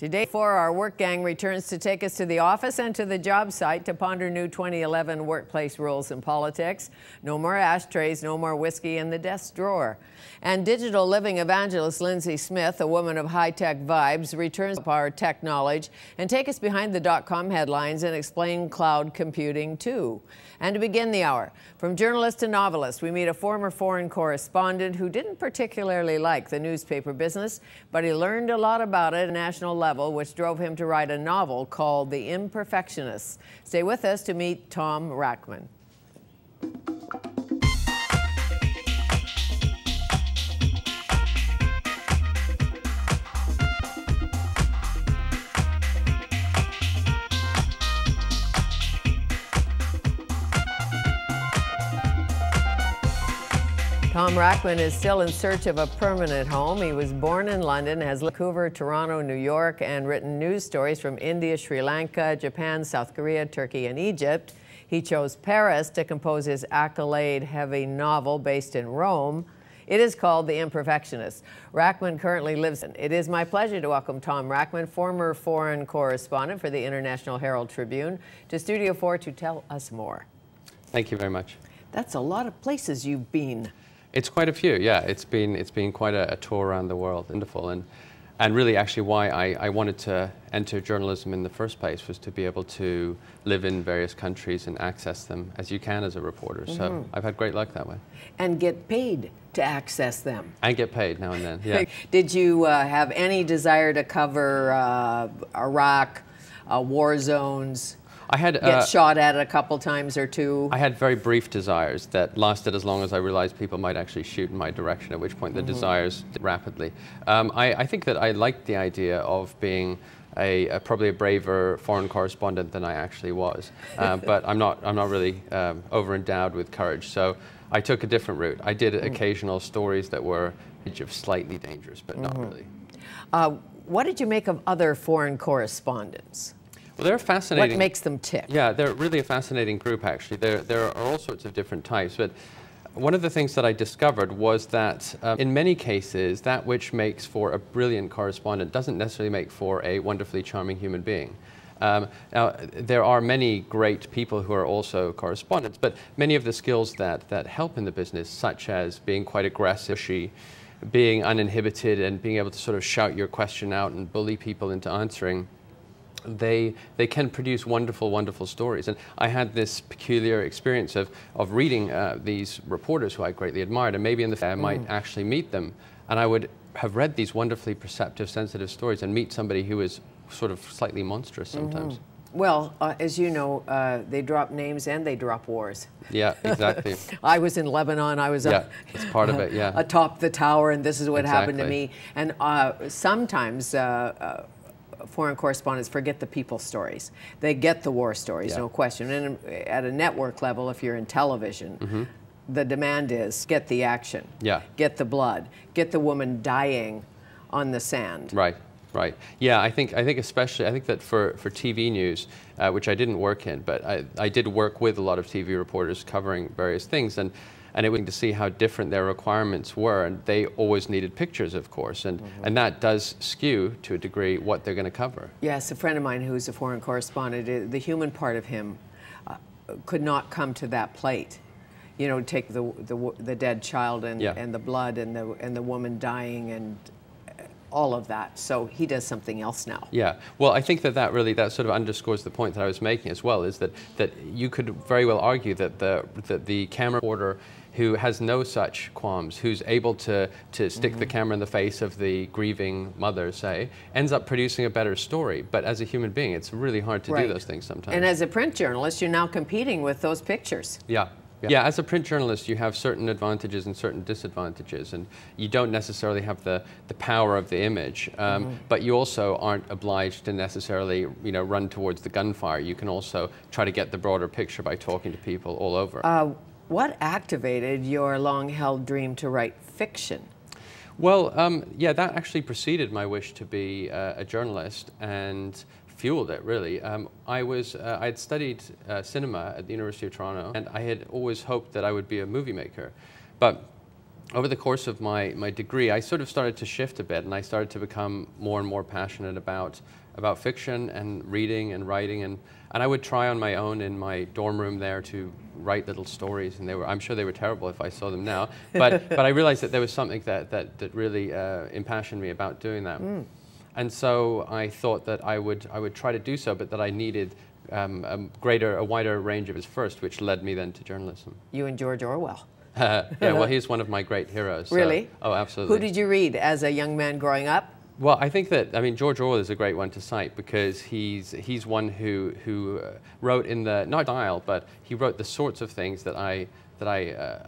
Today, our work gang returns to take us to the office and to the job site to ponder new 2011 workplace rules and politics. No more ashtrays, no more whiskey in the desk drawer. And digital living evangelist Lindsay Smith, a woman of high-tech vibes, returns our tech knowledge and take us behind the .com headlines and explain cloud computing too. And to begin the hour, from journalist to novelist, we meet a former foreign correspondent who didn't particularly like the newspaper business, but he learned a lot about it at a national level, which drove him to write a novel called The Imperfectionists. Stay with us to meet Tom Rahman. Tom Rahman is still in search of a permanent home. He was born in London, has lived in Vancouver, Toronto, New York, and written news stories from India, Sri Lanka, Japan, South Korea, Turkey, and Egypt. He chose Paris to compose his accolade-heavy novel based in Rome. It is called The Imperfectionists. Rahman currently lives in. It is my pleasure to welcome Tom Rahman, former foreign correspondent for the International Herald Tribune, to Studio 4 to tell us more. Thank you very much. That's a lot of places you've been. It's quite a few, yeah. It's been quite a tour around the world. Wonderful, and really actually why I wanted to enter journalism in the first place was to be able to live in various countries and access them as you can as a reporter. So I've had great luck that way. And get paid to access them. And get paid now and then, yeah. Did you have any desire to cover Iraq, war zones? I had get shot at a couple times or two. I had very brief desires that lasted as long as I realized people might actually shoot in my direction, at which point the desires rapidly. I think that I liked the idea of being probably a braver foreign correspondent than I actually was, but I'm not really over-endowed with courage. So I took a different route. I did occasional stories that were slightly dangerous, but not really. What did you make of other foreign correspondents? Well, they're fascinating. What makes them tick? Yeah, they're really a fascinating group, actually. There are all sorts of different types, but one of the things that I discovered was that in many cases, that which makes for a brilliant correspondent doesn't necessarily make for a wonderfully charming human being. Now, there are many great people who are also correspondents, but many of the skills that help in the business, such as being quite aggressive, being uninhibited, and being able to sort of shout your question out and bully people into answering, they can produce wonderful, wonderful stories. And I had this peculiar experience of reading these reporters who I greatly admired, and maybe in the future I might actually meet them, and I would have read these wonderfully perceptive, sensitive stories and meet somebody who is sort of slightly monstrous sometimes. Well, as you know, they drop names and they drop wars. Yeah, exactly. I was in Lebanon. I was it's part of it, yeah. Atop the tower, and this is what happened to me. And sometimes foreign correspondents forget the people stories. They get the war stories, no question. And at a network level, if you're in television, the demand is get the action, get the blood, get the woman dying on the sand. Right. Right. Yeah, I think especially, I think that for TV news, which I didn't work in, but I did work with a lot of TV reporters covering various things, and it was to see how different their requirements were, and they always needed pictures, of course, and that does skew to a degree what they're going to cover. Yes, a friend of mine who's a foreign correspondent, the human part of him could not come to that plate. You know, take the dead child and the blood and the woman dying and all of that. So he does something else now. Yeah. Well, I think that really sort of underscores the point that I was making as well, is that you could very well argue that the camera reporter who has no such qualms, who's able to stick the camera in the face of the grieving mother, say, ends up producing a better story. But as a human being, it's really hard to do those things sometimes. And as a print journalist, you're now competing with those pictures. Yeah. Yeah, as a print journalist, you have certain advantages and certain disadvantages, and you don't necessarily have the power of the image, but you also aren't obliged to necessarily, run towards the gunfire. You can also try to get the broader picture by talking to people all over. What activated your long-held dream to write fiction? Well, yeah, that actually preceded my wish to be a journalist, and fueled it, really. I had studied cinema at the University of Toronto, and I had always hoped that I would be a movie maker. But over the course of my degree, I sort of started to shift a bit, and I started to become more and more passionate about fiction and reading and writing, and I would try on my own in my dorm room there to write little stories, and I'm sure they were terrible if I saw them now, but I realized that there was something that really impassioned me about doing that. And so I thought that I would try to do so, but that I needed a wider range of his first, which led me then to journalism. You and George Orwell. Yeah, well, he's one of my great heroes. So. Really? Oh, absolutely. Who did you read as a young man growing up? Well, I think that, I mean, George Orwell is a great one to cite because he's one who wrote in the, not style, but he wrote the sorts of things that I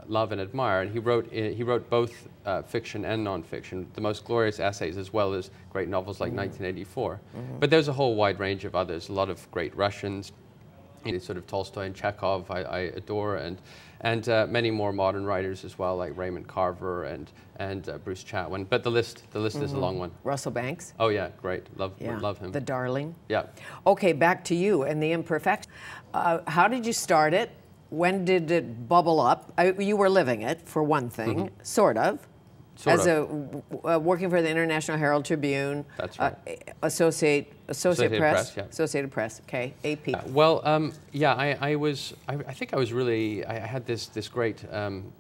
love and admire, and he wrote both fiction and nonfiction, the most glorious essays as well as great novels like 1984. But there's a whole wide range of others, a lot of great Russians, sort of Tolstoy and Chekhov I adore, and many more modern writers as well, like Raymond Carver and Bruce Chatwin. But the list is a long one. Russell Banks. Oh yeah, great. Love him. The Darling. Yeah. Okay, back to you and the imperfection. How did you start it? When did it bubble up? You were living it, for one thing, sort of. As working for the International Herald Tribune. That's right. Associated Press. Yeah. Associated Press. Okay. AP. Well, yeah, I think I was really, I had this great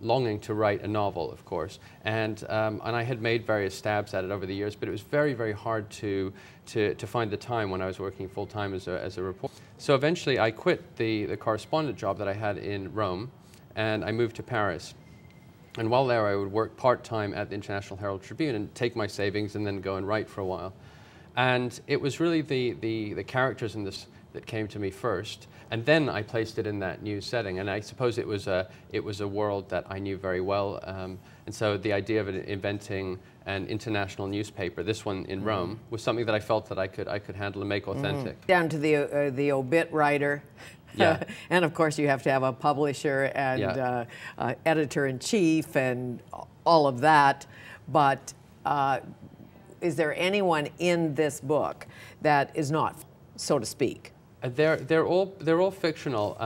longing to write a novel, of course, and I had made various stabs at it over the years, but it was very, very hard to find the time when I was working full time as a reporter. So eventually, I quit the correspondent job that I had in Rome, and I moved to Paris. And while there, I would work part-time at the International Herald Tribune and take my savings and then go and write for a while. And it was really the characters in this that came to me first, and then I placed it in that new setting. And I suppose it was a world that I knew very well. And so the idea of inventing an international newspaper, this one in Rome, was something that I felt that I could handle and make authentic. Down to the obit writer. Yeah. And of course you have to have a publisher and editor-in-chief and all of that. But is there anyone in this book that is not, so to speak? They're all fictional.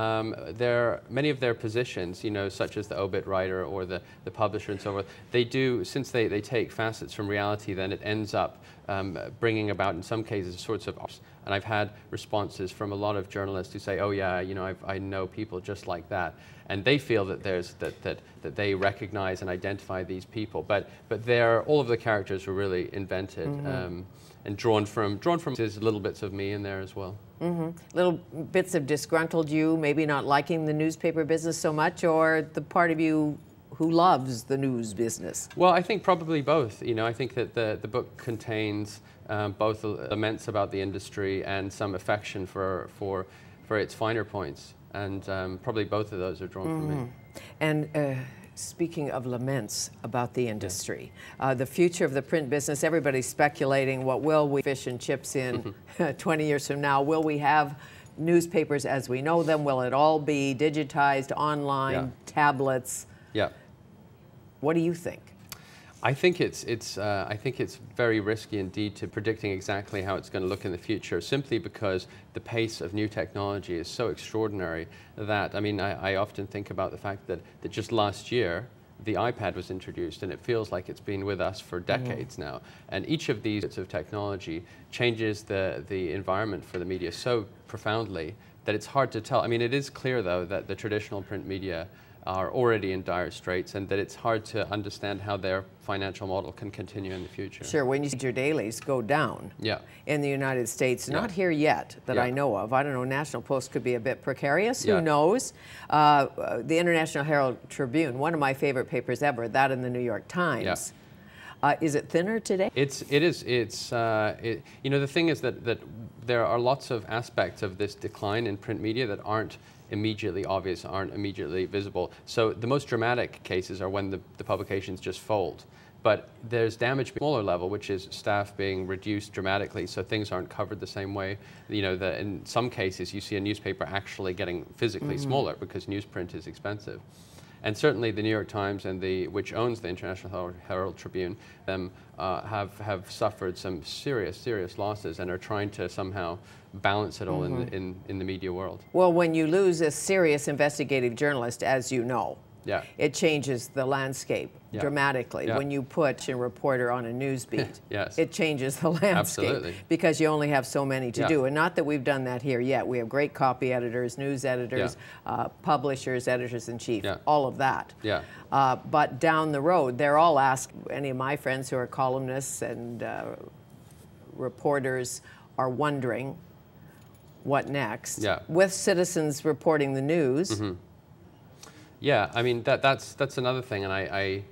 Many of their positions, such as the obit writer or the publisher and so forth, they do, since they take facets from reality, then it ends up bringing about, in some cases, sorts of. And I've had responses from a lot of journalists who say, "Oh yeah, I know people just like that," and they feel that that they recognize and identify these people. But all of the characters were really invented and drawn from there's little bits of me in there as well. Little bits of disgruntled you, maybe not liking the newspaper business so much, or the part of you who loves the news business? Well, I think probably both. I think that the book contains both laments about the industry and some affection for its finer points, and probably both of those are drawn from me. And speaking of laments about the industry, the future of the print business, everybody's speculating, what will we fish and chips in 20 years from now? Will we have newspapers as we know them? Will it all be digitized, online, tablets? Yeah. What do you think? I think it's very risky indeed to predicting exactly how it's going to look in the future, simply because the pace of new technology is so extraordinary that, I often think about the fact that just last year the iPad was introduced, and it feels like it's been with us for decades now. And each of these bits of technology changes the environment for the media so profoundly that it's hard to tell. It is clear, though, that the traditional print media are already in dire straits, and that it's hard to understand how their financial model can continue in the future. Sure, when you see your dailies go down in the United States, not here yet that I know of. I don't know, National Post could be a bit precarious, who knows? The International Herald Tribune, one of my favorite papers ever, that in the New York Times. Is it thinner today? It is. The thing is that there are lots of aspects of this decline in print media that aren't immediately obvious, aren't immediately visible. So the most dramatic cases are when the publications just fold. But there's damage at a smaller level, which is staff being reduced dramatically, so things aren't covered the same way. In some cases, you see a newspaper actually getting physically smaller because newsprint is expensive. And certainly the New York Times, which owns the International Herald Tribune, have suffered some serious losses and are trying to somehow balance it all in the media world. Well, when you lose a serious investigative journalist, as you know, it changes the landscape. dramatically when you put a reporter on a news beat. Yes. It changes the landscape. Absolutely. Because you only have so many to do. And not that we've done that here yet. We have great copy editors, news editors, publishers, editors-in-chief, all of that. Yeah. But down the road, they're all asked, any of my friends who are columnists and reporters are wondering what next. Yeah. With citizens reporting the news. Yeah, I mean, that's another thing, and I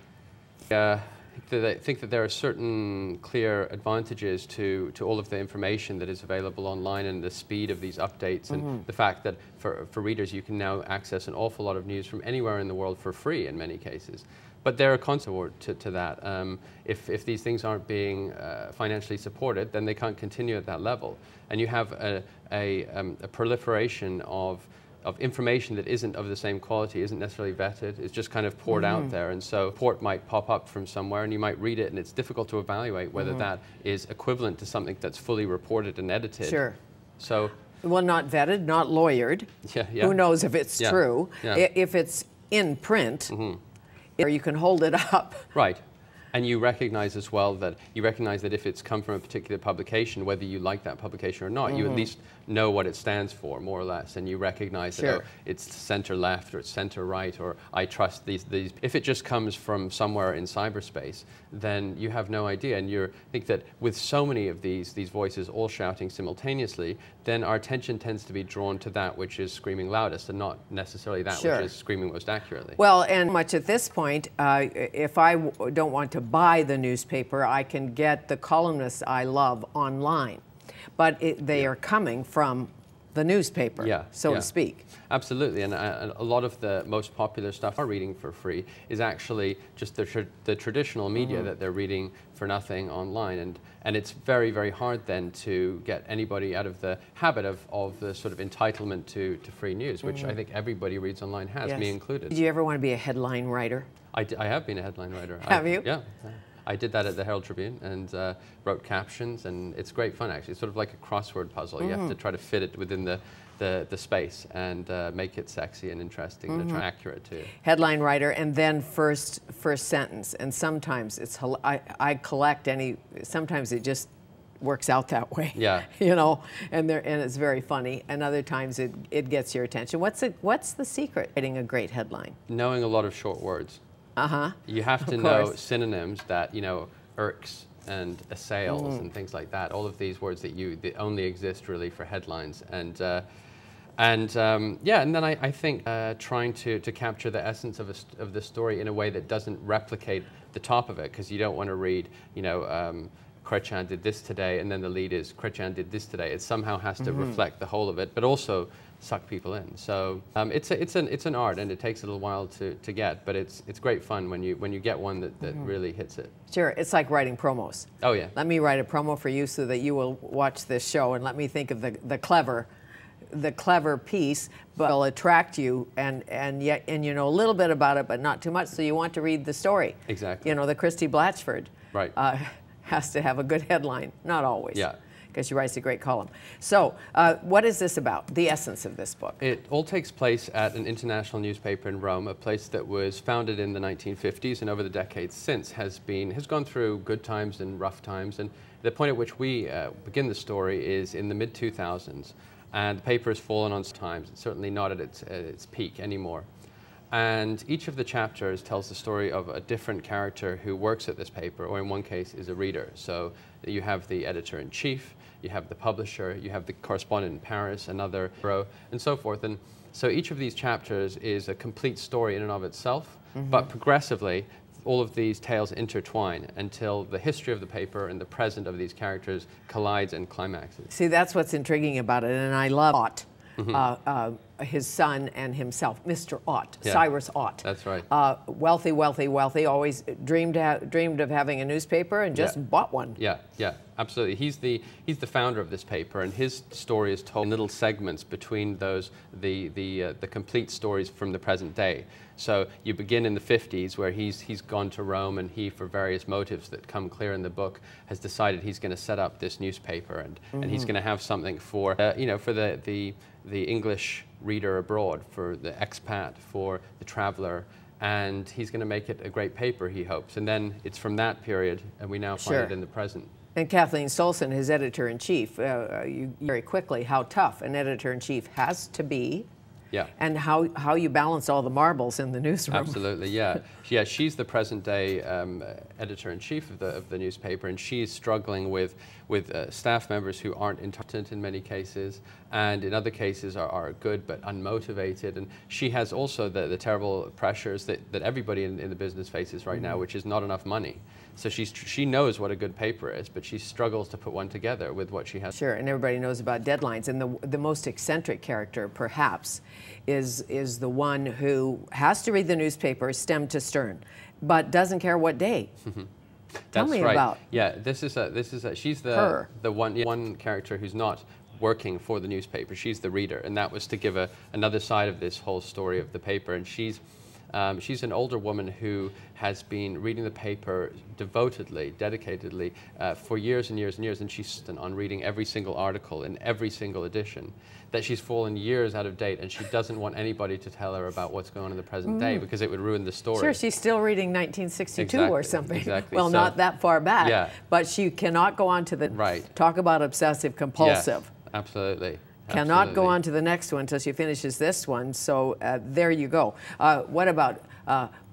think that there are certain clear advantages to all of the information that is available online, and the speed of these updates, and the fact that for readers you can now access an awful lot of news from anywhere in the world for free in many cases. But there are consequences to that. If these things aren't being financially supported, then they can't continue at that level. And you have a proliferation of information that isn't of the same quality, isn't necessarily vetted, it's just kind of poured out there. And so a report might pop up from somewhere and you might read it, and it's difficult to evaluate whether that is equivalent to something that's fully reported and edited. Sure. So, well, not vetted, not lawyered. Who knows if it's true? If it's in print, or you can hold it up. Right. And you recognize as well that if it's come from a particular publication, whether you like that publication or not, you at least know what it stands for, more or less, and you recognize that it's center left or it's center right, or I trust these. If it just comes from somewhere in cyberspace, then you have no idea, and you think that with so many of these voices all shouting simultaneously, then our attention tends to be drawn to that which is screaming loudest, and not necessarily that which is screaming most accurately. Well, and much at this point, if I don't want to buy the newspaper, I can get the columnists I love online. But they are coming from the newspaper, so to speak. Absolutely, and a lot of the most popular stuff are reading for free is actually just the traditional media that they're reading for nothing online, and it's very, very hard then to get anybody out of the habit of the sort of entitlement to free news, which I think everybody reads online has, me included. Did you ever want to be a headline writer? I have been a headline writer. Have you? Yeah. I did that at the Herald Tribune and wrote captions, and it's great fun actually. It's sort of like a crossword puzzle. You have to try to fit it within the space and make it sexy and interesting and accurate too. Headline writer, and then first sentence, and sometimes it's I collect any. Sometimes it just works out that way. Yeah. You know, and it's very funny. And other times it gets your attention. What's the secret writing a great headline? Knowing a lot of short words. You have to know synonyms that, irks and assails and things like that. All of these words that only exist really for headlines. And then I think trying to capture the essence of the story in a way that doesn't replicate the top of it, because you don't want to read, Chrétien did this today, and then the lead is Chrétien did this today. It somehow has to reflect the whole of it, but also suck people in. So it's an art, and it takes a little while to get, but it's great fun when you get one that really hits it. Sure, it's like writing promos. Oh yeah. Let me write a promo for you so that you will watch this show, and let me think of the clever piece, but it'll attract you, and you know a little bit about it, but not too much, so you want to read the story. Exactly. You know, the Christy Blatchford. Right. Has to have a good headline. Not always. Yeah. Because she writes a great column. So, what is this about? The essence of this book? It all takes place at an international newspaper in Rome, a place that was founded in the 1950s, and over the decades since has gone through good times and rough times. And the point at which we begin the story is in the mid-2000s, and the paper has fallen on times. It's certainly not at its peak anymore. And each of the chapters tells the story of a different character who works at this paper, or in one case is a reader. So you have the editor-in-chief, you have the publisher, you have the correspondent in Paris, another bureau, and so forth. And so each of these chapters is a complete story in and of itself, but progressively all of these tales intertwine until the history of the paper and the present of these characters collides and climaxes. See, that's what's intriguing about it, and I love Ott. His son and himself, Mr. Ott, Cyrus Ott. That's right. Wealthy, always dreamed of having a newspaper and just bought one. Yeah, absolutely. He's the founder of this paper, and his story is told in little segments between those the complete stories from the present day. So you begin in the 50s, where he's gone to Rome, and he, for various motives that come clear in the book, has decided he's going to set up this newspaper, and he's going to have something for for the English reader abroad, for the expat, for the traveler, and he's going to make it a great paper, he hopes. And then it's from that period, and we now find it in the present. And Kathleen Solson, his editor-in-chief, you very quickly how tough an editor-in-chief has to be. Yeah. And how you balance all the marbles in the newsroom. Absolutely, yeah. Yeah, she's the present-day editor-in-chief of the newspaper, and she's struggling with staff members who aren't intelligent in many cases, and in other cases are good but unmotivated. And she has also the terrible pressures that everybody in the business faces right now, which is not enough money. So she knows what a good paper is, but she struggles to put one together with what she has. Sure, and everybody knows about deadlines. And the most eccentric character, perhaps, is the one who has to read the newspaper stem to stern, but doesn't care what day. Tell me about. Yeah, she's the one character who's not working for the newspaper. She's the reader, and that was to give another side of this whole story of the paper. And she's an older woman who has been reading the paper devotedly, dedicatedly, for years and years and years, and she's on reading every single article in every single edition, that she's fallen years out of date, and she doesn't want anybody to tell her about what's going on in the present day because it would ruin the story. Sure, she's still reading 1962 or something. Exactly. Well, so, not that far back, yeah. But she cannot go on to the, talk about obsessive compulsive. Yeah, absolutely. Cannot go on to the next one until she finishes this one. So there you go. What about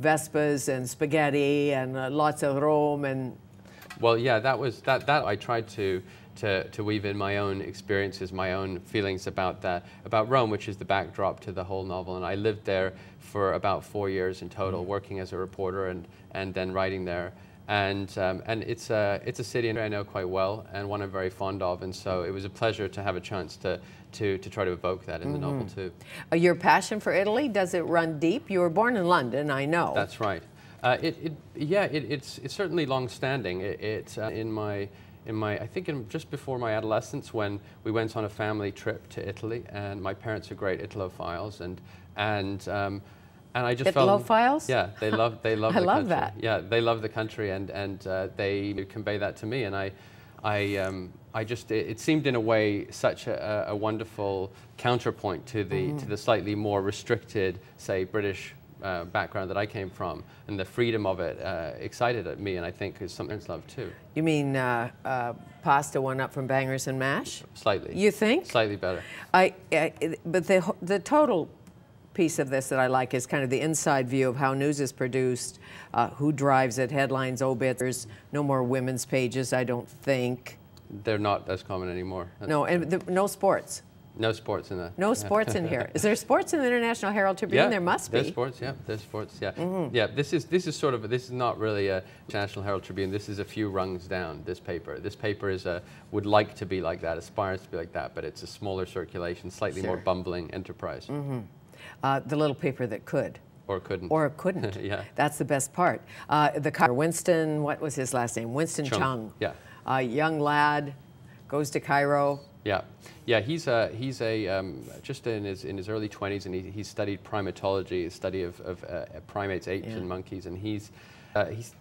Vespas and spaghetti and lots of Rome and? Well, yeah, that I tried to weave in my own experiences, my own feelings about Rome, which is the backdrop to the whole novel. And I lived there for about 4 years in total, working as a reporter and then writing there. And it's a city I know quite well and one I'm very fond of, and so it was a pleasure to have a chance to try to evoke that in the novel too. Your passion for Italy, does it run deep? You were born in London, I know. That's right. It's certainly long-standing. I think just before my adolescence, when we went on a family trip to Italy, and my parents are great Italophiles, and I just felt Italophiles? Yeah, they love the country. I love that. Yeah, they love the country, and they convey that to me, and it seemed in a way such a wonderful counterpoint to the slightly more restricted, say, British background that I came from, and the freedom of it excited me, and I think is something to love too. You mean pasta one up from Bangers and Mash? Slightly. You think? Slightly better. But the total piece of this that I like is kind of the inside view of how news is produced, who drives it, headlines, obits. There's no more women's pages, I don't think. They're not as common anymore. No, and no sports. No sports in that. No sports in here. Is there sports in the International Herald Tribune? Yeah, there must be. There's sports. Yeah, there's sports. Yeah, yeah. This is not really a International Herald Tribune. This is a few rungs down. This paper would like to be like that, aspires to be like that, but it's a smaller circulation, slightly more bumbling enterprise. The little paper that could. Or couldn't. Or couldn't. Yeah. That's the best part. Winston, what was his last name? Winston Chung. Yeah. Young lad, goes to Cairo. Yeah, yeah. He's just in his early 20s, and he studied primatology, a study of primates, apes, and monkeys, and he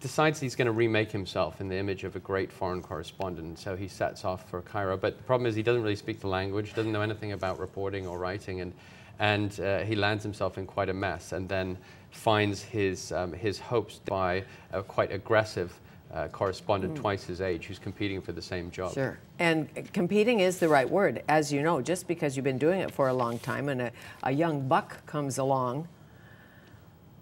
decides he's going to remake himself in the image of a great foreign correspondent. So he sets off for Cairo. But the problem is he doesn't really speak the language, doesn't know anything about reporting or writing, and he lands himself in quite a mess, and then finds his hopes by a quite aggressive correspondent twice his age who's competing for the same job. Sure. And competing is the right word. As you know, just because you've been doing it for a long time and a young buck comes along,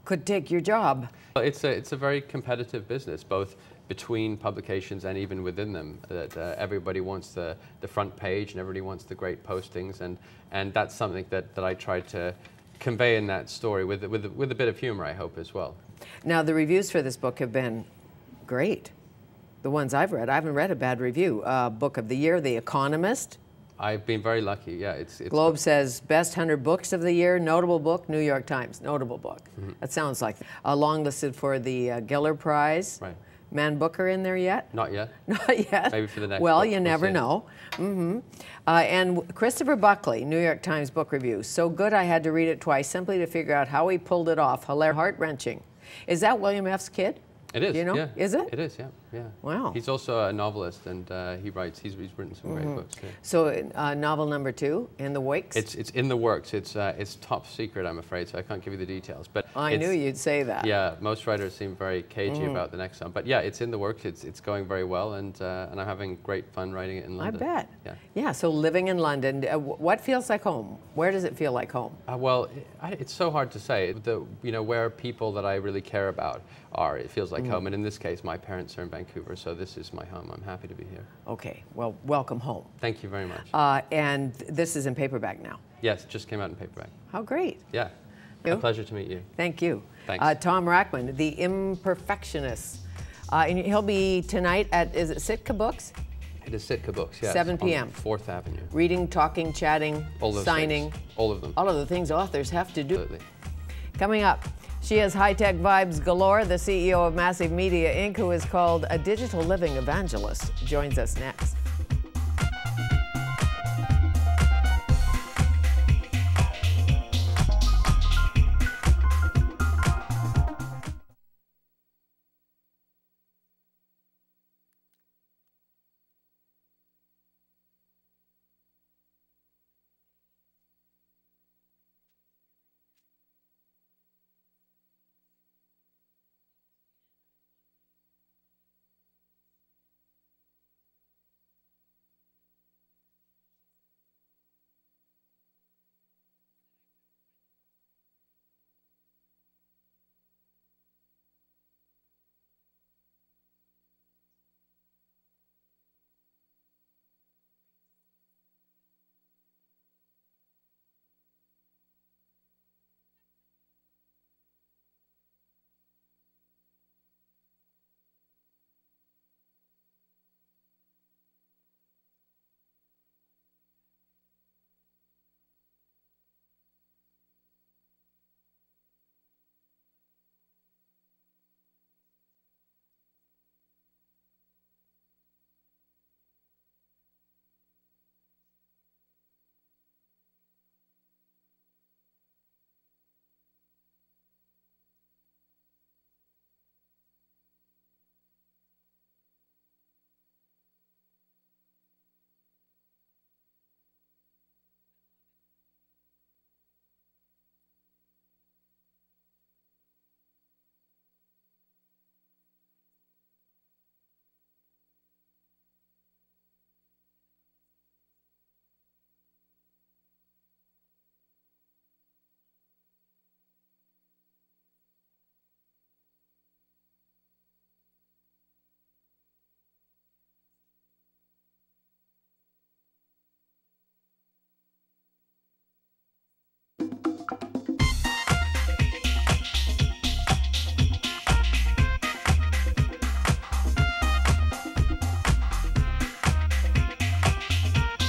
could take your job. Well, it's a very competitive business, both between publications and even within them. That everybody wants the front page and everybody wants the great postings, and that's something that I tried to convey in that story with a bit of humor, I hope, as well. Now, the reviews for this book have been great. The ones I've read. I haven't read a bad review. Book of the Year, The Economist. I've been very lucky, yeah. It's Globe says best 100 books of the year, notable book, New York Times, notable book. That sounds like longlisted for the Giller Prize. Right. Man Booker in there yet? Not yet. Not yet. Maybe for the next Well, book, you never know. And Christopher Buckley, New York Times book review. So good I had to read it twice simply to figure out how he pulled it off. Hilarious, heart-wrenching. Is that William F's kid? It is. Do you know? Yeah. Is it? It is. Yeah. Yeah. Wow. He's also a novelist, and he writes. He's written some great books. Yeah. So novel number 2 in the works? It's in the works. It's top secret, I'm afraid, so I can't give you the details. But I knew you'd say that. Yeah, most writers seem very cagey about the next one. But yeah, it's in the works. It's going very well, and I'm having great fun writing it in London. I bet. Yeah. Yeah. So living in London, what feels like home? Where does it feel like home? Well, it's so hard to say. Where people that I really care about are, it feels like home. And in this case, my parents are in Vancouver, so this is my home. I'm happy to be here. Okay. Well, welcome home. Thank you very much. And this is in paperback now. Yes, just came out in paperback. How great. Yeah. You? A pleasure to meet you. Thank you. Thanks. Tom Rahman, The Imperfectionist. And he'll be tonight at, is it Sitka Books? It is Sitka Books, yes. 7 p.m. On 4th Avenue. Reading, talking, chatting, All those signing. things. All of them. All of the things authors have to do. Absolutely. Coming up, she has high-tech vibes galore. The CEO of Massive Media, Inc., who is called a digital living evangelist, joins us next.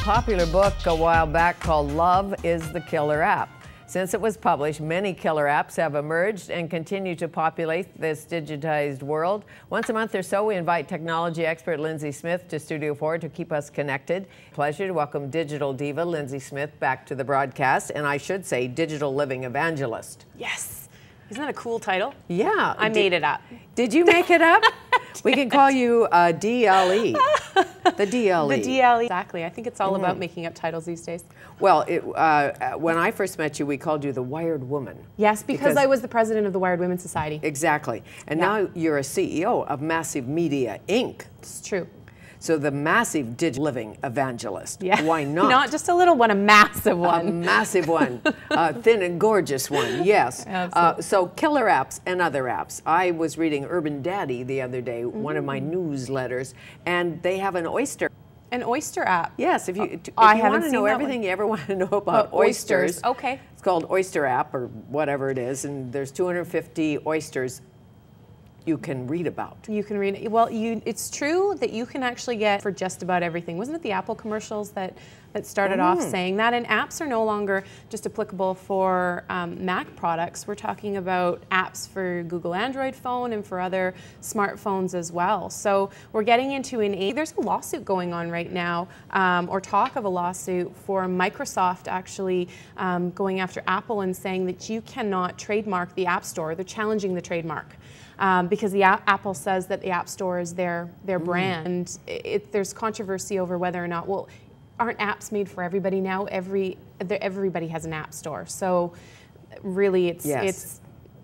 Popular book a while back called Love is the Killer App. Since it was published, many killer apps have emerged and continue to populate this digitized world. Once a month or so, we invite technology expert Lindsay Smith to Studio 4 to keep us connected. Pleasure to welcome digital diva Lindsay Smith back to the broadcast, and I should say digital living evangelist. Yes. Isn't that a cool title? Yeah. I made it up. Did you make it up? We can call you DLE. The DLE. The DLE. Exactly. I think it's all about making up titles these days. Well, when I first met you, we called you the Wired Woman. Yes, because I was the president of the Wired Women's Society. Exactly. And now you're a CEO of Massive Media, Inc. It's true. So the massive digital living evangelist. Yeah. Why not? Not just a little one, a massive one. A massive one. Thin and gorgeous one, yes. So killer apps and other apps. I was reading Urban Daddy the other day, one of my newsletters, and they have an oyster. An oyster app? Yes, if you haven't want to seen know that everything one. you ever want to know about oysters. Okay. It's called Oyster App or whatever it is, and there's 250 oysters you can read about. You can read it. Well, it's true that you can actually get for just about everything. Wasn't it the Apple commercials that that started off saying that. And apps are no longer just applicable for Mac products. We're talking about apps for Google Android phone and for other smartphones as well. So we're getting into an age. There's a lawsuit going on right now, or talk of a lawsuit for Microsoft actually going after Apple and saying that you cannot trademark the App Store. They're challenging the trademark. Because Apple says that the App Store is their brand. There's controversy over whether or not, well, aren't apps made for everybody now? Everybody has an App Store. So really it's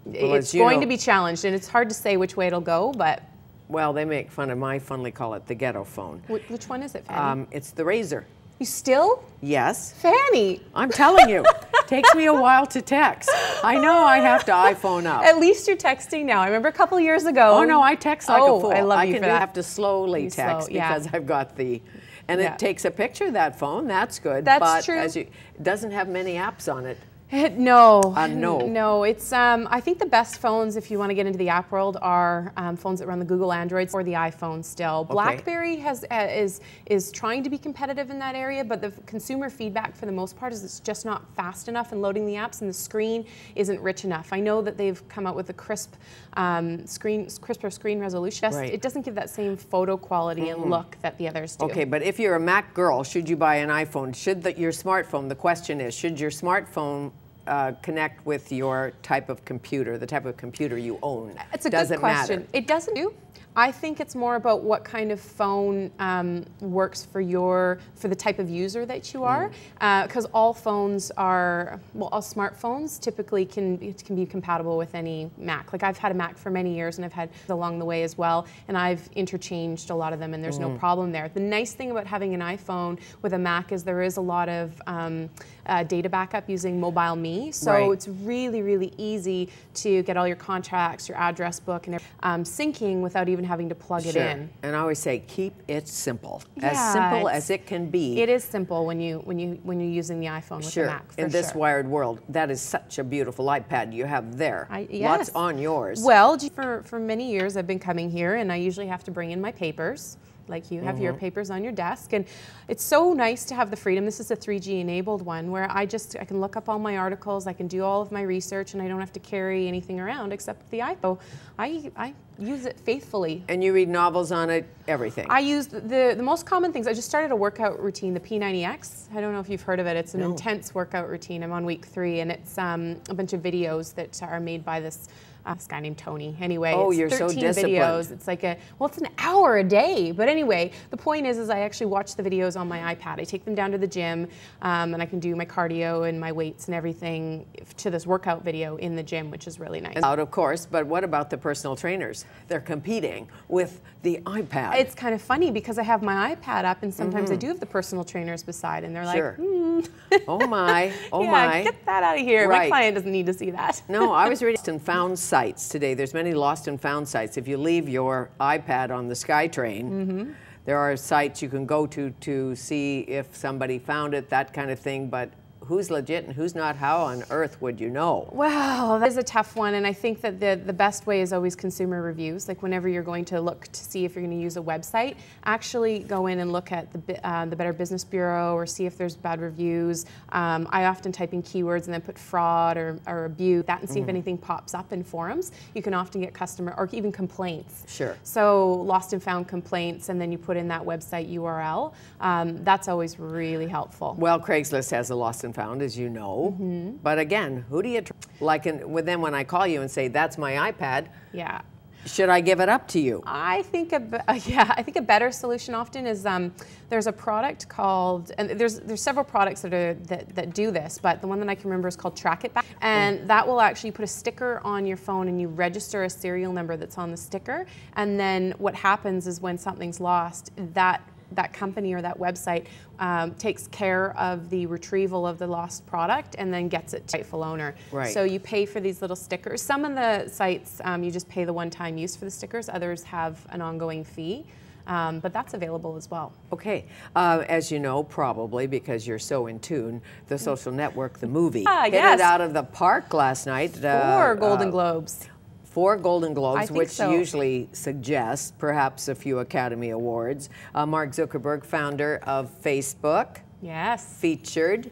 going to be challenged, and it's hard to say which way it'll go, but. Well, they make fun of my fondly call it the ghetto phone. Which one is it, Fanny? It's the Razor. You still? Yes. Fanny! I'm telling you. Takes me a while to text. I know I have to iPhone up. At least you're texting now. I remember a couple years ago. Oh no, I text like a fool. I love you for that. I have to slowly text because I've got the, and it takes a picture of that phone. That's good. That's true. It doesn't have many apps on it. No. No. It's I think the best phones, if you want to get into the app world, are phones that run the Google Androids or the iPhone still. Okay. BlackBerry is trying to be competitive in that area, but the consumer feedback for the most part is it's just not fast enough in loading the apps, and the screen isn't rich enough. I know that they've come out with a crisper screen resolution. Right. It doesn't give that same photo quality and look that the others do. Okay, but if you're a Mac girl, should you buy an iPhone? Your smartphone, the question is, should your smartphone connect with your type of computer, the type of computer you own? It's a good question. Matter? It doesn't do. I think it's more about what kind of phone works for the type of user that you are, because all phones are, well, all smartphones typically can be compatible with any Mac. Like I've had a Mac for many years, and I've had along the way as well, and I've interchanged a lot of them, and there's no problem there. The nice thing about having an iPhone with a Mac is there is a lot of data backup using Mobile Me, so it's really, really easy to get all your contacts, your address book, and syncing without even having to plug it in. And I always say, keep it simple, as simple as it can be. It is simple when you're using the iPhone with the Mac. In this wired world, that is such a beautiful iPad you have there. Yes. Lots on yours. Well, for many years I've been coming here, and I usually have to bring in my papers. Like you have your papers on your desk, and it's so nice to have the freedom. This is a 3G enabled one where I can look up all my articles, I can do all of my research, and I don't have to carry anything around except the iPhone. I use it faithfully. And you read novels on it, everything? I use the most common things. I just started a workout routine, the P90X. I don't know if you've heard of it. It's an intense workout routine. I'm on week 3, and it's a bunch of videos that are made by this guy named Tony. Anyway, it's you're 13 so disciplined. videos. It's like it's an hour a day. But anyway, the point is I actually watch the videos on my iPad. I take them down to the gym, and I can do my cardio and my weights and everything to this workout video in the gym, which is really nice. Out, of course, but what about the personal trainers? They're competing with the iPad. It's kind of funny because I have my iPad up, and sometimes I do have the personal trainers beside, and they're like, oh my, oh yeah, my. Get that out of here. My client doesn't need to see that. No, I was reading lost and found sites today. There's many lost and found sites. If you leave your iPad on the SkyTrain, there are sites you can go to see if somebody found it, that kind of thing, but who's legit and who's not? How on earth would you know? Well, that is a tough one, and I think that the best way is always consumer reviews. Like whenever you're going to look to see if you're going to use a website, actually go in and look at the Better Business Bureau or see if there's bad reviews. I often type in keywords and then put fraud or abuse, that, and see if anything pops up in forums. You can often get customer or even complaints. Sure. So lost and found complaints, and then you put in that website URL. That's always really helpful. Well, Craigslist has a lost and found, as you know. But again, who do you then when I call you and say that's my iPad? Yeah. Should I give it up to you? I think a better solution often is there's a product called, and there's several products that do this, but the one that I can remember is called Track It Back, and that will actually put a sticker on your phone, and you register a serial number that's on the sticker, and then what happens is when something's lost, that company or that website takes care of the retrieval of the lost product and then gets it to the rightful owner. Right. So you pay for these little stickers. Some of the sites, you just pay the one-time use for the stickers. Others have an ongoing fee. But that's available as well. Okay. As you know, probably because you're so in tune, The Social Network, the movie, hit it out of the park last night. 4 Golden Globes. 4 Golden Globes, which usually suggests perhaps a few Academy Awards. Mark Zuckerberg, founder of Facebook, Yes. Featured.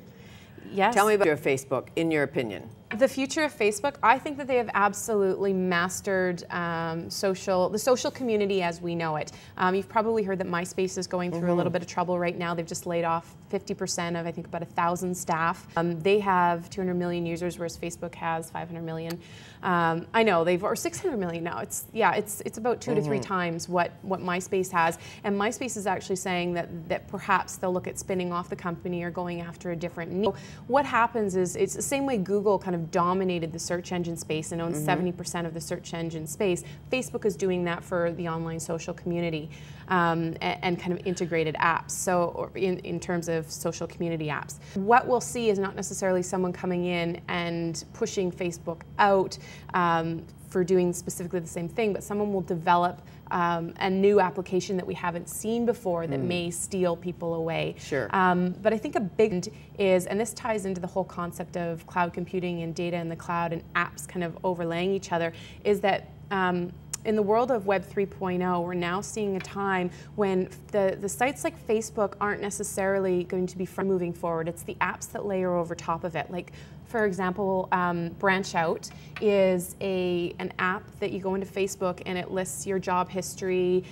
Yes. Tell me about your Facebook, in your opinion. The future of Facebook, I think that they have absolutely mastered the social community as we know it. You've probably heard that MySpace is going through a little bit of trouble right now. They've just laid off 50% of, I think, about 1,000 staff. They have 200 million users, whereas Facebook has 500 million. I know or 600 million now. It's about 2 to 3 times what MySpace has. And MySpace is actually saying that perhaps they'll look at spinning off the company or going after a different niche. What happens is it's the same way Google kind of dominated the search engine space and owns 70% of the search engine space. Facebook is doing that for the online social community and kind of integrated apps. So in terms of social community apps, what we'll see is not necessarily someone coming in and pushing Facebook out for doing specifically the same thing, but someone will develop a new application that we haven't seen before that may steal people away. Sure. But I think a big is, and this ties into the whole concept of cloud computing and data in the cloud and apps kind of overlaying each other, is that in the world of Web 3.0, we're now seeing a time when the sites like Facebook aren't necessarily going to be moving forward. It's the apps that layer over top of it. Like, for example, Branch Out is an app that you go into Facebook and it lists your job history,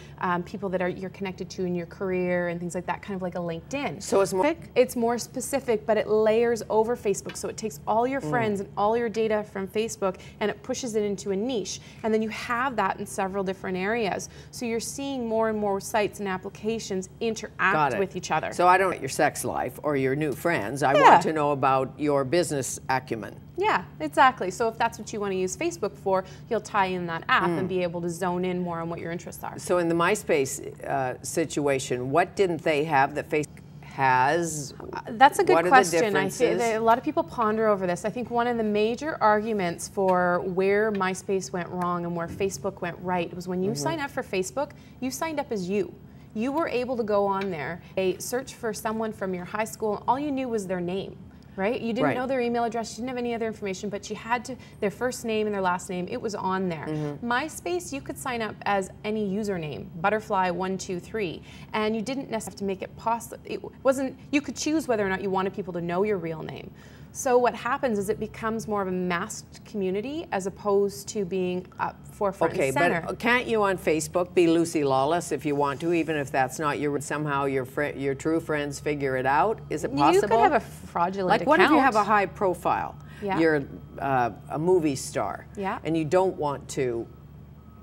people that you're connected to in your career and things like that, kind of like a LinkedIn. So it's more specific, but it layers over Facebook. So it takes all your friends and all your data from Facebook and it pushes it into a niche. And then you have that in several different areas. So you're seeing more and more sites and applications interact with each other. So I don't know your sex life or your new friends. I want to know about your business acumen. Yeah, exactly. So if that's what you want to use Facebook for, you'll tie in that app and be able to zone in more on what your interests are. So in the MySpace situation, what didn't they have that Facebook has? That's a good what question. I think a lot of people ponder over this. I think one of the major arguments for where MySpace went wrong and where Facebook went right was when you sign up for Facebook, you signed up as you. You were able to go on there, search for someone from your high school, and all you knew was their name. Right? You didn't know their email address, you didn't have any other information, but you had their first name and their last name, it was on there. MySpace, you could sign up as any username, butterfly123, and you didn't necessarily have to make it possible. You could choose whether or not you wanted people to know your real name. So what happens is it becomes more of a masked community as opposed to being up forefront and center. Okay, but can't you on Facebook be Lucy Lawless if you want to, even if that's not somehow your true friends figure it out? Is it possible? You could have a fraudulent account. Like what if you have a high profile? Yeah. You're a movie star, and you don't want to.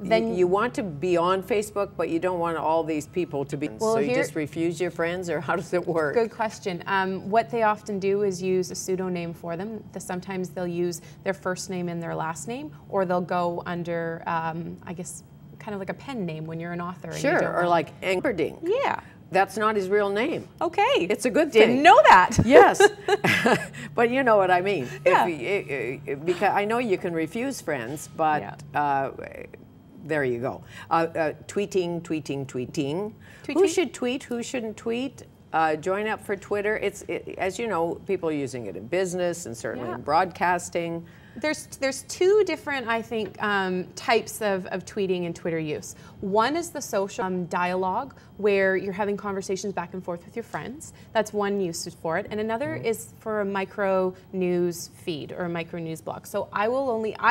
Then you want to be on Facebook, but you don't want all these people to be. So you just refuse your friends, or how does it work? Good question. What they often do is use a pseudonym for them. Sometimes they'll use their first name and their last name, or they'll go under, I guess, kind of like a pen name when you're an author. Sure, or like Engerding. Yeah. That's not his real name. Okay. It's a good thing. Didn't know that. Yes. But you know what I mean. Yeah. Because I know you can refuse friends, but there you go. Tweeting. Who should tweet? Who shouldn't tweet? Join up for Twitter. As you know, people are using it in business and certainly in broadcasting. There's two different, I think, types of tweeting and Twitter use. One is the social dialogue, where you're having conversations back and forth with your friends. That's one use for it. And another is for a micro news feed or a micro news blog. So I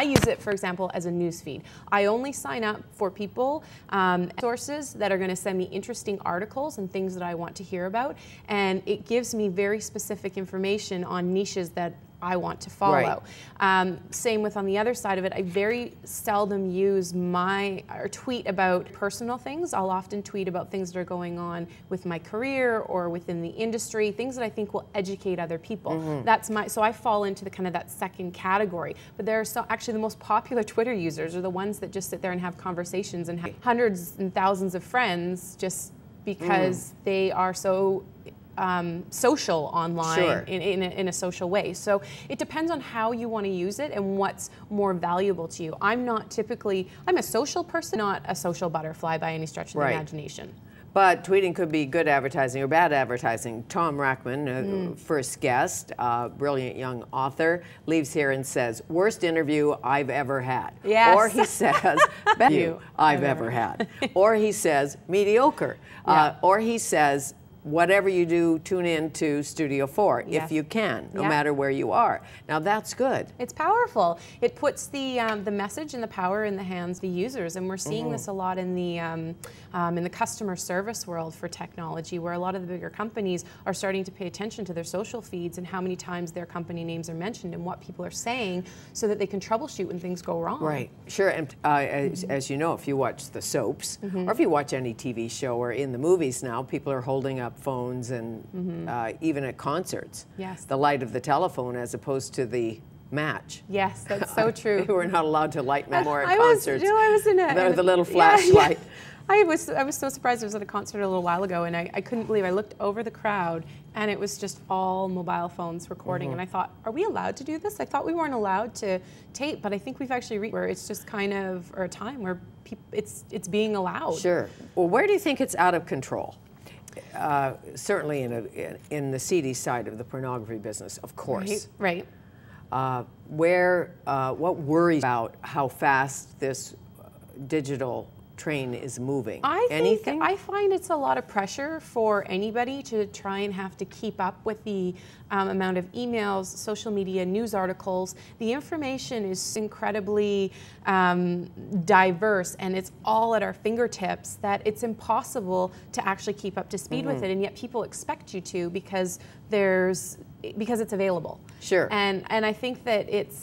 use it, for example, as a news feed. I only sign up for people, sources that are going to send me interesting articles and things that I want to hear about. And it gives me very specific information on niches that I want to follow. Same with on the other side of it, I very seldom use or tweet about personal things. I'll often tweet about things that are going on with my career or within the industry, things that I think will educate other people. So I fall into that second category. But there are actually the most popular Twitter users are the ones that just sit there and have conversations and have hundreds and thousands of friends just because they are so social online in a social way. So it depends on how you want to use it and what's more valuable to you. I'm a social person, not a social butterfly by any stretch of the imagination. But tweeting could be good advertising or bad advertising. Tom Rahman, first guest, brilliant young author, leaves here and says, worst interview I've ever had. Yes. Or he says, best interview I've ever had. Or he says, mediocre. Or he says, whatever you do, tune in to Studio 4 Yes. if you can, no Yeah. matter where you are. Now that's good. It's powerful. It puts the message and the power in the hands of the users, and we're seeing this a lot in the customer service world for technology, where a lot of the bigger companies are starting to pay attention to their social feeds and how many times their company names are mentioned and what people are saying, so that they can troubleshoot when things go wrong. Right, sure. And as you know, if you watch the soaps, or if you watch any TV show, or in the movies now, people are holding up phones, and even at concerts, Yes. the light of the telephone as opposed to the match. Yes, that's so true. We're not allowed to light no more at I concerts. was in The little flashlight. Yeah. I was so surprised. I was at a concert a little while ago, and I couldn't believe, I looked over the crowd, and it was just all mobile phones recording, and I thought, are we allowed to do this? I thought we weren't allowed to tape, but I think we've actually reached where it's just kind of, or a time where it's being allowed. Sure. Well, where do you think it's out of control? Certainly in the seedy side of the pornography business, of course. Right. What worries about how fast this digital train is moving? Anything? I find it's a lot of pressure for anybody to try and have to keep up with the amount of emails, social media, news articles. The information is incredibly diverse, and it's all at our fingertips, that it's impossible to actually keep up to speed with it, and yet people expect you to because it's available. Sure. And I think that it's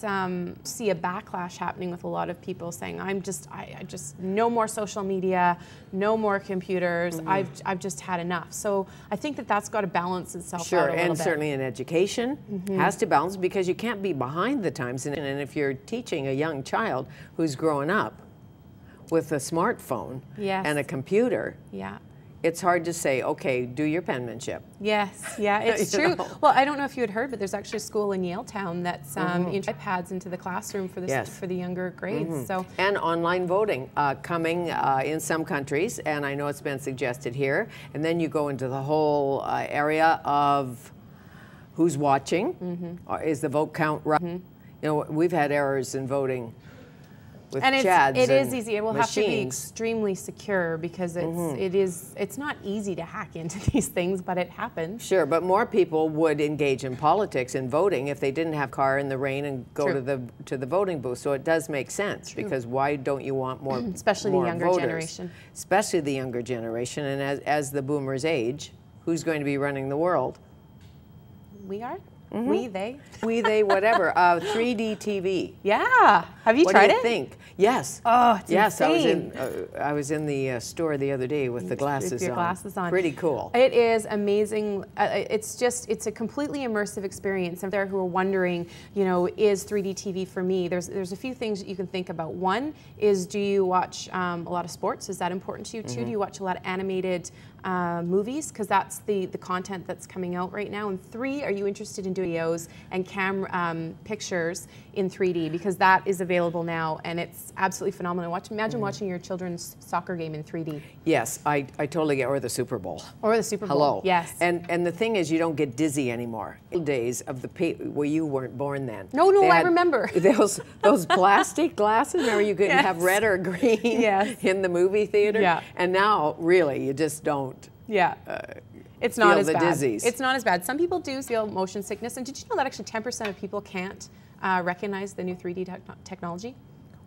see a backlash happening with a lot of people saying, I just no more social media, no more computers. I've just had enough. So I think that that's got to balance itself out a little bit. Sure, and certainly in education has to balance, because you can't be behind the times. And if you're teaching a young child who's growing up with a smartphone and a computer, it's hard to say, okay, do your penmanship. Yes, yeah, it's true. Well, I don't know if you had heard, but there's actually a school in Yaletown that's into iPads into the classroom for the younger grades. So, and online voting coming in some countries, and I know it's been suggested here. And then you go into the whole area of who's watching. Is the vote count right? You know, we've had errors in voting with chads it is and easy. It will machines. have to be extremely secure, because it's not easy to hack into these things, but it happens. Sure, but more people would engage in politics and voting if they didn't have a car in the rain and go to the voting booth. So it does make sense, because why don't you want more, especially more the younger voters? generation. Especially the younger generation, and as the boomers age, who's going to be running the world? We are. We, they. We, they, whatever. 3D TV. Yeah. Have you tried it? What do you think? Yes. Oh, it's insane. Yes, I was in the store the other day with the glasses with your glasses on. Pretty cool. It is amazing. It's a completely immersive experience. And there who are wondering, you know, is 3D TV for me? There's a few things that you can think about. One is, do you watch a lot of sports? Is that important to you? Two, do you watch a lot of animated movies? Because that's the content that's coming out right now. And three, are you interested in doing videos and camera pictures in 3D? Because that is available now, and it's absolutely phenomenal. Imagine watching your children's soccer game in 3D. Yes, I totally get, or the Super Bowl. Or the Super Bowl. Hello. Yes. And the thing is, you don't get dizzy anymore. Days of well, you weren't born then. No, I remember. Those plastic glasses, remember you could have red or green in the movie theater? Yeah. And now, really, you just don't. Yeah. It's not as bad. Dizzies. It's not as bad. Some people do feel motion sickness. And did you know that actually 10% of people can't recognize the new 3D technology?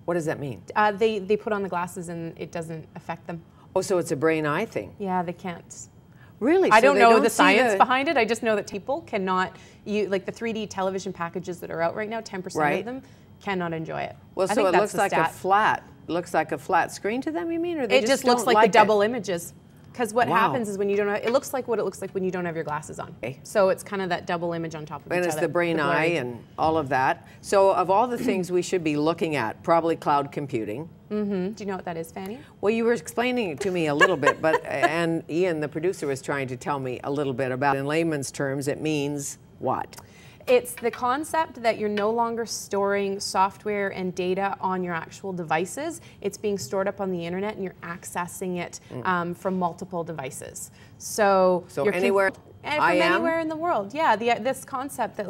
What does that mean? They put on the glasses and it doesn't affect them. Oh, so it's a brain-eye thing? Yeah, they can't. Really? I don't know the science behind it. I just know that people cannot, like the 3D television packages that are out right now, 10% of them cannot enjoy it. Well, so it looks like a flat screen to them, you mean? Or they it just looks like the double images. Because what happens is when you don't have, it looks like what it looks like when you don't have your glasses on. Okay. So it's kind of that double image on top of each other. And it's the brain eye and all of that. So of all the things we should be looking at, probably cloud computing. Do you know what that is, Fanny? Well, you were explaining it to me a little bit, but and Ian, the producer, was trying to tell me a little bit about it. In layman's terms, it means what? It's the concept that you're no longer storing software and data on your actual devices. It's being stored up on the internet, and you're accessing it from multiple devices. So anywhere And from anywhere in the world, yeah. This concept that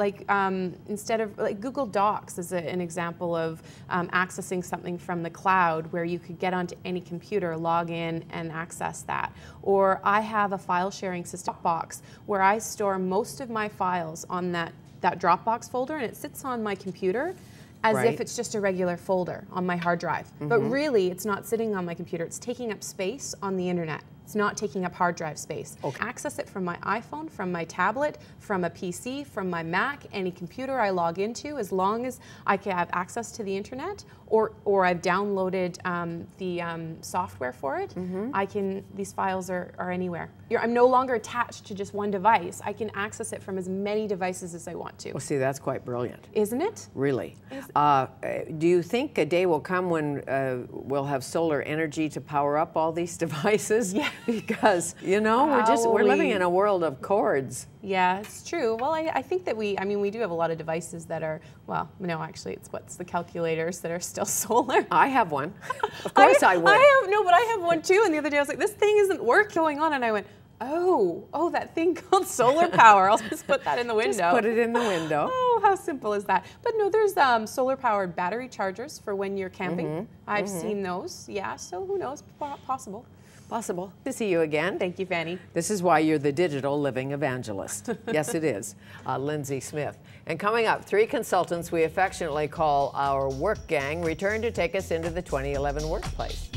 instead of Google Docs is an example of accessing something from the cloud, where you could get onto any computer, log in, and access that. Or I have a file sharing system, Dropbox, where I store most of my files on that Dropbox folder, and it sits on my computer as if it's just a regular folder on my hard drive. But really, it's not sitting on my computer. It's taking up space on the internet. It's not taking up hard drive space. Okay. Access it from my iPhone, from my tablet, from a PC, from my Mac, any computer I log into, as long as I can have access to the internet, or I've downloaded the software for it. These files are anywhere. I'm no longer attached to just one device. I can access it from as many devices as I want to. Well, see, that's quite brilliant. Isn't it? Really. Do you think a day will come when we'll have solar energy to power up all these devices? Yeah. Because, you know, we're living in a world of cords. Yeah, it's true. Well, I think that we do have a lot of devices that are, well, no, actually, it's the calculators that are still solar. I have one. Of course I would. But I have one too. And the other day I was like, this thing isn't going on. And I went, oh, that thing called solar power. I'll just put that in the window. Just put it in the window. Oh, how simple is that? But no, there's solar-powered battery chargers for when you're camping. I've seen those. Yeah, so who knows? Possible. Possible. To see you again. Thank you, Fanny. This is why you're the digital living evangelist. Yes, it is. Lindsay Smith. And coming up, 3 consultants we affectionately call our work gang return to take us into the 2011 workplace.